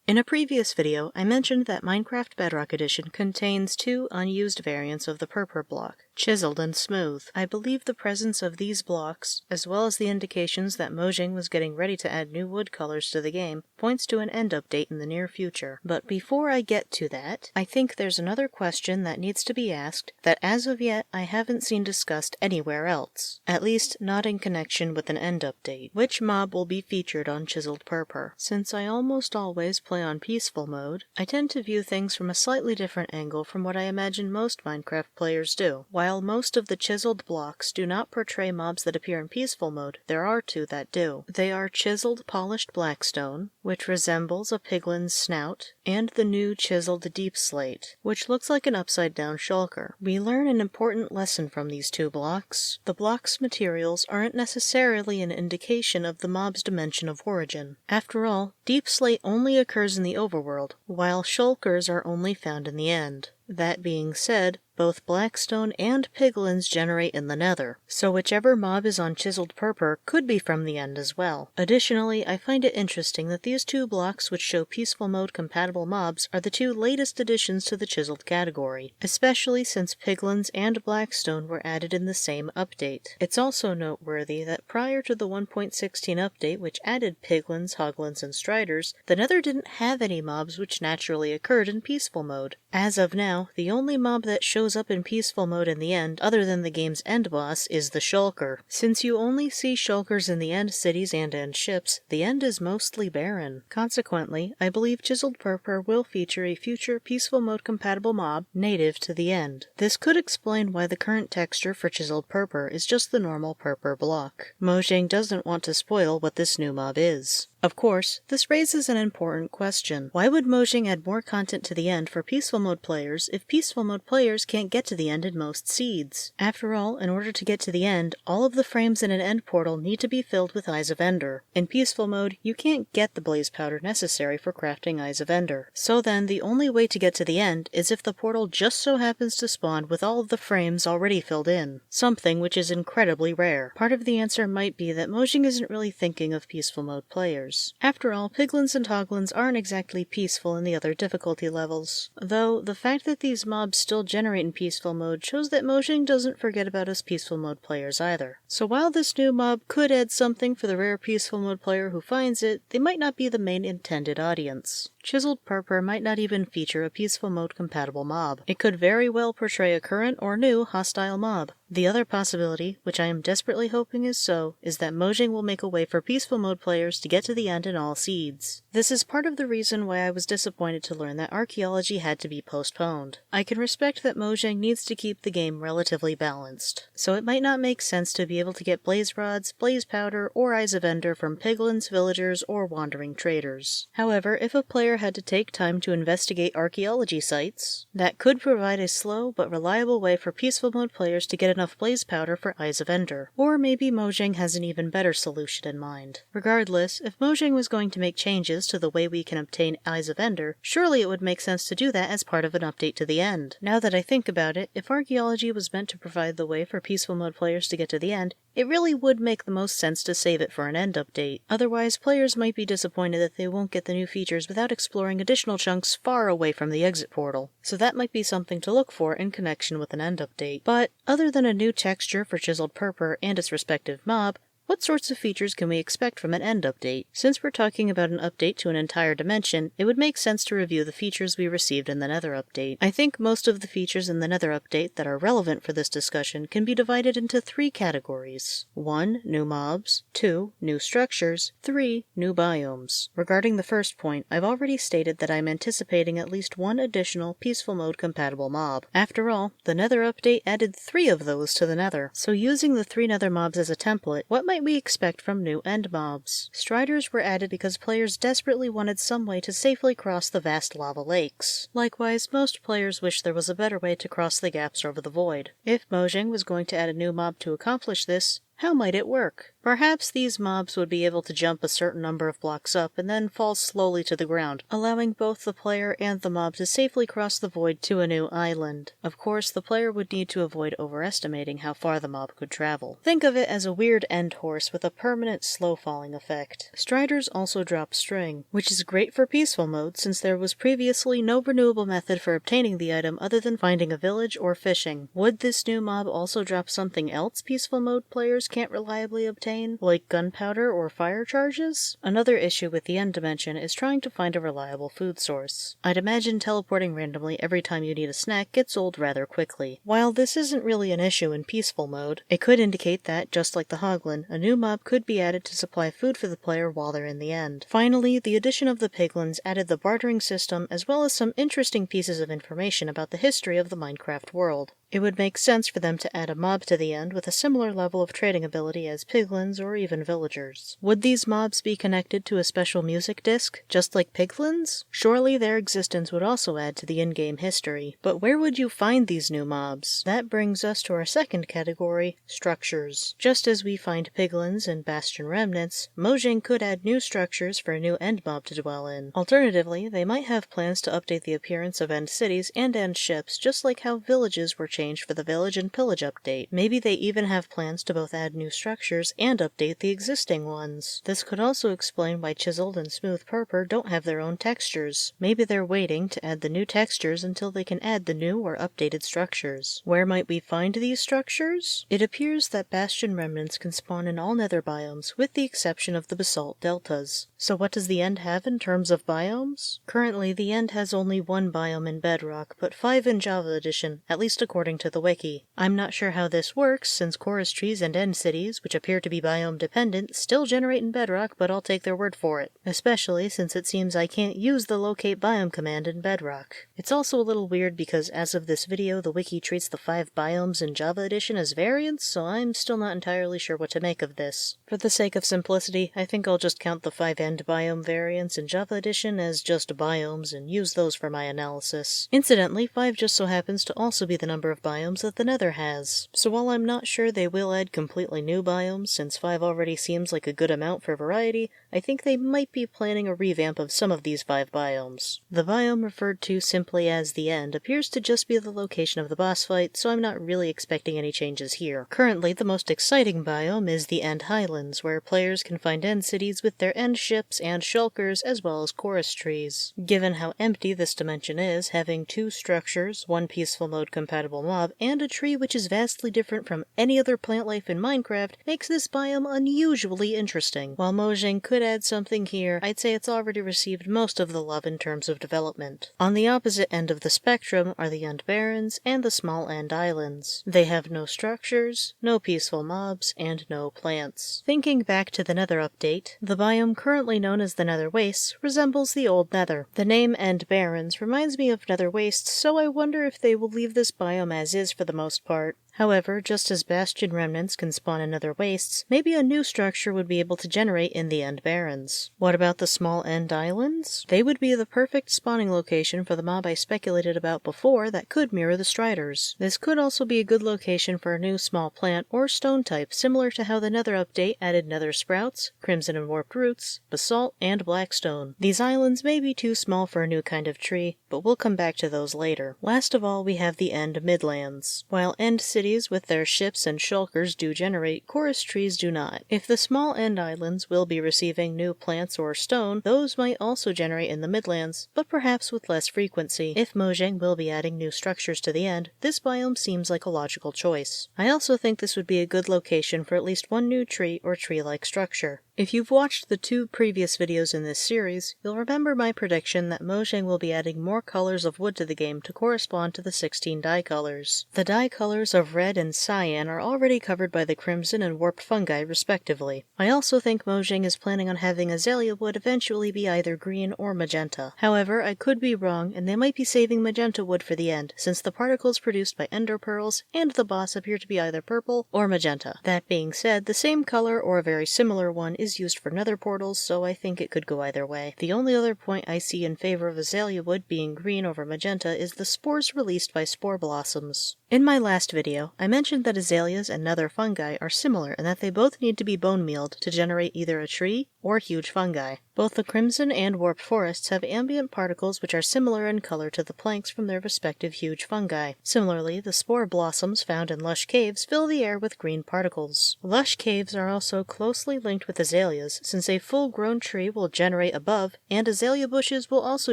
In a previous video, I mentioned that Minecraft Bedrock Edition contains two unused variants of the Purpur block, Chiseled and Smooth. I believe the presence of these blocks, as well as the indications that Mojang was getting ready to add new wood colors to the game, points to an end update in the near future. But before I get to that, I think there's another question that needs to be asked that as of yet I haven't seen discussed anywhere else, at least not in connection with an end update. Which mob will be featured on Chiseled Purpur? Since I almost always play on peaceful mode, I tend to view things from a slightly different angle from what I imagine most Minecraft players do. While most of the chiseled blocks do not portray mobs that appear in peaceful mode, there are two that do. They are chiseled polished blackstone, which resembles a piglin's snout, and the new chiseled deep slate, which looks like an upside down shulker. We learn an important lesson from these two blocks. The block's materials aren't necessarily an indication of the mob's dimension of origin. After all, deep slate only occurs in the overworld, while shulkers are only found in the end. That being said, both Blackstone and Piglins generate in the Nether, so whichever mob is on Chiseled Purpur could be from the end as well. Additionally, I find it interesting that these two blocks which show peaceful mode compatible mobs are the two latest additions to the Chiseled category, especially since Piglins and Blackstone were added in the same update. It's also noteworthy that prior to the 1.16 update which added Piglins, Hoglins, and Striders, the Nether didn't have any mobs which naturally occurred in peaceful mode. As of now, the only mob that shows up in peaceful mode in the end, other than the game's end boss, is the shulker. Since you only see shulkers in the end cities and end ships, the end is mostly barren. Consequently, I believe Chiseled Purpur will feature a future peaceful mode compatible mob native to the end. This could explain why the current texture for Chiseled Purpur is just the normal purpur block. Mojang doesn't want to spoil what this new mob is. Of course, this raises an important question. Why would Mojang add more content to the end for peaceful mode players if peaceful mode players can't get to the end in most seeds? After all, in order to get to the end, all of the frames in an end portal need to be filled with Eyes of Ender. In peaceful mode, you can't get the blaze powder necessary for crafting Eyes of Ender. So then, the only way to get to the end is if the portal just so happens to spawn with all of the frames already filled in, something which is incredibly rare. Part of the answer might be that Mojang isn't really thinking of peaceful mode players. After all, Piglins and Hoglins aren't exactly peaceful in the other difficulty levels, though the fact that these mobs still generate in peaceful mode shows that Mojang doesn't forget about us peaceful mode players either. So while this new mob could add something for the rare peaceful mode player who finds it, they might not be the main intended audience. Chiseled Purpur might not even feature a peaceful mode compatible mob. It could very well portray a current or new hostile mob. The other possibility, which I am desperately hoping is so, is that Mojang will make a way for peaceful mode players to get to the end in all seeds. This is part of the reason why I was disappointed to learn that Archeology had to be postponed. I can respect that Mojang needs to keep the game relatively balanced, so it might not make sense to be able to get blaze rods, blaze powder, or Eyes of Ender from piglins, villagers, or wandering traders. However, if a player had to take time to investigate archaeology sites, that could provide a slow but reliable way for peaceful mode players to get enough blaze powder for Eyes of Ender. Or maybe Mojang has an even better solution in mind. Regardless, if Mojang was going to make changes to the way we can obtain Eyes of Ender, surely it would make sense to do that as part of an update to the end. Now that I think about it, if Archeology was meant to provide the way for peaceful mode players to get to the end, it really would make the most sense to save it for an end update. Otherwise, players might be disappointed that they won't get the new features without exploring additional chunks far away from the exit portal. So that might be something to look for in connection with an end update. But, other than a new texture for Chiseled Purpur and its respective mob, what sorts of features can we expect from an end update? Since we're talking about an update to an entire dimension, it would make sense to review the features we received in the Nether update. I think most of the features in the Nether update that are relevant for this discussion can be divided into three categories. 1. New mobs. 2. New structures. 3. New biomes. Regarding the first point, I've already stated that I'm anticipating at least one additional peaceful mode compatible mob. After all, the Nether update added 3 of those to the Nether, so using the 3 Nether mobs as a template, what might we expect from new end mobs? Striders were added because players desperately wanted some way to safely cross the vast lava lakes. Likewise, most players wish there was a better way to cross the gaps over the void. If Mojang was going to add a new mob to accomplish this, how might it work? Perhaps these mobs would be able to jump a certain number of blocks up and then fall slowly to the ground, allowing both the player and the mob to safely cross the void to a new island. Of course, the player would need to avoid overestimating how far the mob could travel. Think of it as a weird end horse with a permanent slow falling effect. Striders also drop string, which is great for peaceful mode since there was previously no renewable method for obtaining the item other than finding a village or fishing. Would this new mob also drop something else peaceful mode players can't reliably obtain, like gunpowder or fire charges? Another issue with the end dimension is trying to find a reliable food source. I'd imagine teleporting randomly every time you need a snack gets old rather quickly. While this isn't really an issue in peaceful mode, it could indicate that, just like the Hoglin, a new mob could be added to supply food for the player while they're in the end. Finally, the addition of the piglins added the bartering system as well as some interesting pieces of information about the history of the Minecraft world. It would make sense for them to add a mob to the end with a similar level of trading ability as piglins or even villagers. Would these mobs be connected to a special music disc, just like piglins? Surely their existence would also add to the in-game history. But where would you find these new mobs? That brings us to our second category, structures. Just as we find piglins and bastion remnants, Mojang could add new structures for a new end mob to dwell in. Alternatively, they might have plans to update the appearance of end cities and end ships, just like how villages were changed for the village and pillage update. Maybe they even have plans to both add new structures and update the existing ones. This could also explain why Chiseled and Smooth Purpur don't have their own textures. Maybe they're waiting to add the new textures until they can add the new or updated structures. Where might we find these structures? It appears that bastion remnants can spawn in all nether biomes, with the exception of the basalt deltas. So what does the end have in terms of biomes? Currently, the end has only one biome in Bedrock, but 5 in Java Edition, at least according to the wiki. I'm not sure how this works, since chorus trees and end cities, which appear to be biome dependent, still generate in Bedrock, but I'll take their word for it. Especially since it seems I can't use the locate biome command in Bedrock. It's also a little weird because as of this video, the wiki treats the 5 biomes in Java Edition as variants, so I'm still not entirely sure what to make of this. For the sake of simplicity, I think I'll just count the 5 end biome variants in Java Edition as just biomes and use those for my analysis. Incidentally, 5 just so happens to also be the number of biomes that the Nether has. So while I'm not sure they will add completely new biomes, since 5 already seems like a good amount for variety, I think they might be planning a revamp of some of these 5 biomes. The biome referred to simply as the end appears to just be the location of the boss fight, so I'm not really expecting any changes here. Currently, the most exciting biome is the End Highlands, where players can find end cities with their end ships and shulkers as well as chorus trees. Given how empty this dimension is, having 2 structures, 1 peaceful mode compatible mob, and a tree which is vastly different from any other plant life in Minecraft makes this biome unusually interesting. While Mojang could add something here, I'd say it's already received most of the love in terms of development. On the opposite end of the spectrum are the End Barrens and the Small End Islands. They have no structures, no peaceful mobs, and no plants. Thinking back to the Nether update, the biome currently known as the Nether Wastes resembles the old Nether. The name End Barrens reminds me of Nether Wastes, so I wonder if they will leave this biome as is for the most part. However, just as bastion remnants can spawn in Nether Wastes, maybe a new structure would be able to generate in the End Barrens. What about the Small End Islands? They would be the perfect spawning location for the mob I speculated about before that could mirror the Striders. This could also be a good location for a new small plant or stone type, similar to how the Nether update added Nether Sprouts, Crimson and Warped Roots, Basalt, and Blackstone. These islands may be too small for a new kind of tree, but we'll come back to those later. Last of all, we have the End Midlands. While End Cities with their ships and shulkers do generate, chorus trees do not. If the Small End Islands will be receiving new plants or stone, those might also generate in the Midlands, but perhaps with less frequency. If Mojang will be adding new structures to the end, this biome seems like a logical choice. I also think this would be a good location for at least one new tree or tree-like structure. If you've watched the 2 previous videos in this series, you'll remember my prediction that Mojang will be adding more colors of wood to the game to correspond to the 16 dye colors. The dye colors of red and cyan are already covered by the crimson and warped fungi respectively. I also think Mojang is planning on having Azalea wood eventually be either green or magenta. However, I could be wrong, and they might be saving magenta wood for the end, since the particles produced by ender pearls and the boss appear to be either purple or magenta. That being said, the same color or a very similar one is used for nether portals, so I think it could go either way. The only other point I see in favor of Azalea wood being green over magenta is the spores released by spore blossoms. In my last video, video, I mentioned that azaleas and nether fungi are similar in that they both need to be bone mealed to generate either a tree or huge fungi. Both the crimson and warped forests have ambient particles which are similar in color to the planks from their respective huge fungi. Similarly, the spore blossoms found in lush caves fill the air with green particles. Lush caves are also closely linked with azaleas, since a full-grown tree will generate above, and azalea bushes will also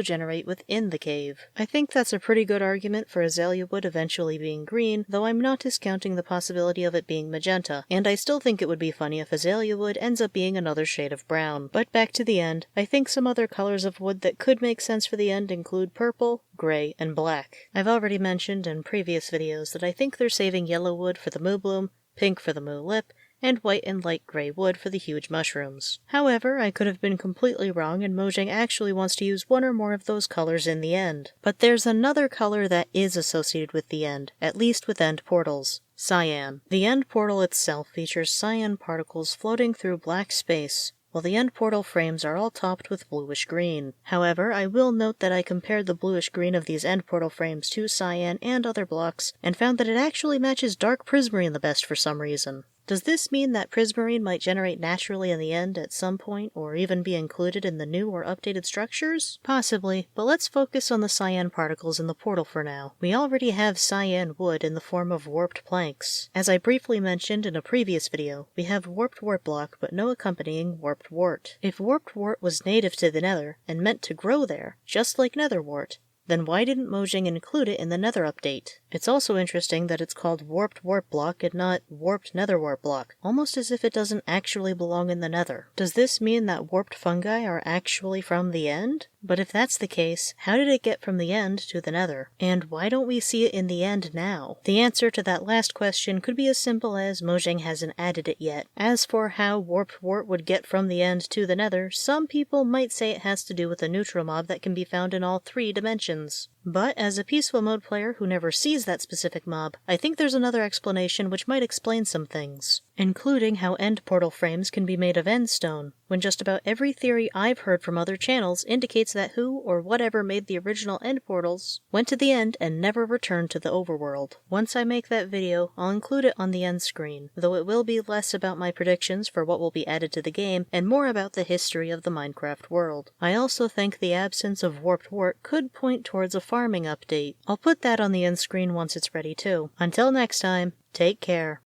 generate within the cave. I think that's a pretty good argument for azalea wood eventually being green, though I'm not discounting the possibility of it being magenta, and I still think it would be funny if azalea wood ends up being another shade of brown. But back to the end, I think some other colors of wood that could make sense for the end include purple, gray, and black. I've already mentioned in previous videos that I think they're saving yellow wood for the moo bloom, pink for the moo lip, and white and light gray wood for the huge mushrooms. However, I could have been completely wrong, and Mojang actually wants to use one or more of those colors in the end. But there's another color that is associated with the end, at least with end portals. Cyan. The end portal itself features cyan particles floating through black space, while the end portal frames are all topped with bluish green. However, I will note that I compared the bluish green of these end portal frames to cyan and other blocks, and found that it actually matches dark prismarine the best for some reason. Does this mean that Prismarine might generate naturally in the end at some point, or even be included in the new or updated structures? Possibly, but let's focus on the cyan particles in the portal for now. We already have cyan wood in the form of warped planks. As I briefly mentioned in a previous video, we have warped wart block but no accompanying warped wart. If warped wart was native to the nether, and meant to grow there, just like nether wart, then why didn't Mojang include it in the nether update? It's also interesting that it's called warped wart block and not warped nether wart block, almost as if it doesn't actually belong in the nether. Does this mean that warped fungi are actually from the end? But if that's the case, how did it get from the end to the nether? And why don't we see it in the end now? The answer to that last question could be as simple as Mojang hasn't added it yet. As for how warped wart would get from the end to the nether, some people might say it has to do with a neutral mob that can be found in all 3 dimensions. But as a peaceful mode player who never sees that specific mob, I think there's another explanation which might explain some things, including how end portal frames can be made of end stone, when just about every theory I've heard from other channels indicates that who or whatever made the original end portals went to the end and never returned to the overworld. Once I make that video, I'll include it on the end screen, though it will be less about my predictions for what will be added to the game and more about the history of the Minecraft world. I also think the absence of warped wart could point towards a farming update. I'll put that on the end screen once it's ready too. Until next time, take care.